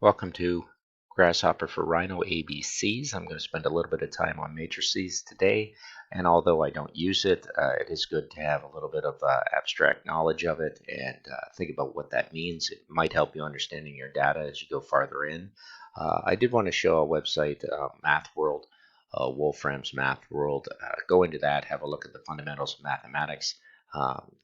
Welcome to Grasshopper for Rhino ABCs. I'm going to spend a little bit of time on matrices today, and although I don't use it, it is good to have a little bit of abstract knowledge of it and think about what that means. It might help you understanding your data as you go farther in. I did want to show a website, Math World, Wolfram's Math World. Go into that, have a look at the fundamentals of mathematics.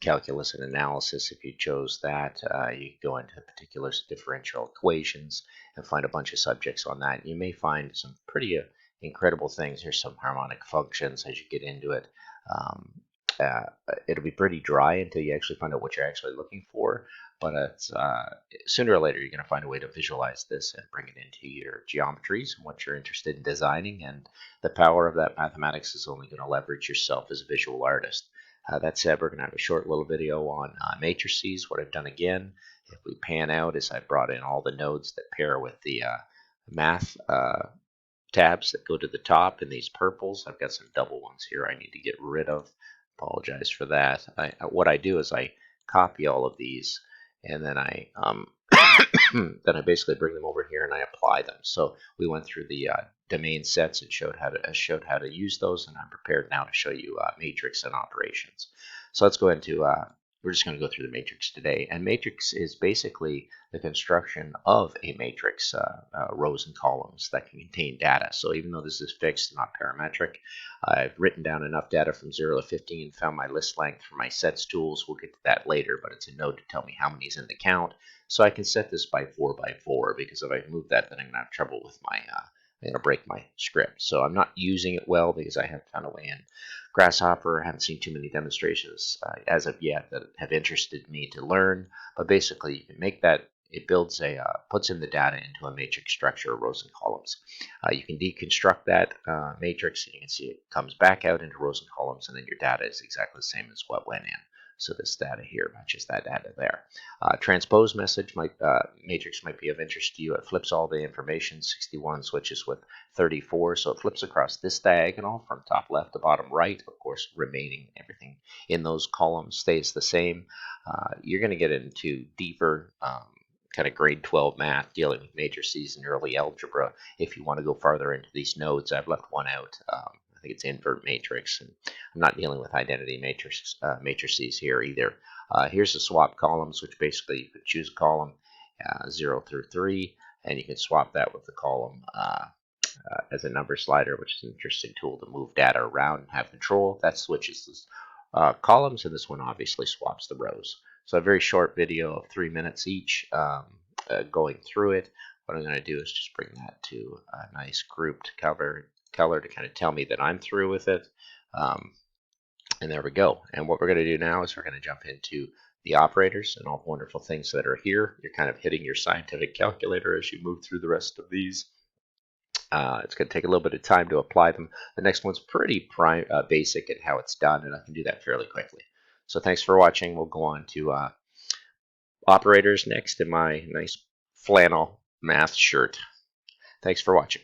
Calculus and analysis. If you chose that, you can go into particular differential equations and find a bunch of subjects on that. You may find some pretty incredible things. Here's some harmonic functions as you get into it. It'll be pretty dry until you actually find out what you're actually looking for, but it's, sooner or later you're going to find a way to visualize this and bring it into your geometries and what you're interested in designing, and the power of that mathematics is only going to leverage yourself as a visual artist. That said, we're going to have a short little video on matrices. What I've done again, if we pan out, is I brought in all the nodes that pair with the math tabs that go to the top in these purples. I've got some double ones here I need to get rid of. Apologize for that. What I do is I copy all of these, and then I then I basically bring them over here and I apply them. So we went through the domain sets and showed how to use those, and I'm prepared now to show you matrix and operations. So let's go into we're just going to go through the matrix today. And matrix is basically the construction of a matrix, rows and columns that can contain data. So even though this is fixed, not parametric, I've written down enough data from 0 to 15, found my list length for my sets tools. We'll get to that later, but it's a node to tell me how many is in the count. So I can set this by 4 by 4, because if I move that, then I'm going to have trouble with my I'm going to break my script. So I'm not using it well because I haven't found a way in Grasshopper. I haven't seen too many demonstrations as of yet that have interested me to learn. But basically, you can make that. It builds puts in the data into a matrix structure, rows and columns. You can deconstruct that matrix, and you can see it comes back out into rows and columns, and then your data is exactly the same as what went in. So this data here matches that data there. Transpose matrix might be of interest to you. It flips all the information. 61 switches with 34, so it flips across this diagonal from top left to bottom right. Of course, remaining everything in those columns stays the same. You're going to get into deeper kind of grade 12 math dealing with matrices and early algebra if you want to go farther into these nodes. I've left one out. I think it's invert matrix, and I'm not dealing with identity matrices here either. Here's the swap columns, which basically you could choose a column 0 through 3, and you can swap that with the column as a number slider, which is an interesting tool to move data around and have control. That switches the columns, and this one obviously swaps the rows. So a very short video of 3 minutes each going through it. What I'm going to do is just bring that to a nice grouped color to kind of tell me that I'm through with it. And there we go. And what we're going to do now is we're going to jump into the operators and all the wonderful things that are here. You're kind of hitting your scientific calculator as you move through the rest of these. It's going to take a little bit of time to apply them. The next one's pretty basic in how it's done, and I can do that fairly quickly. So thanks for watching. We'll go on to operators next in my nice flannel math shirt. Thanks for watching.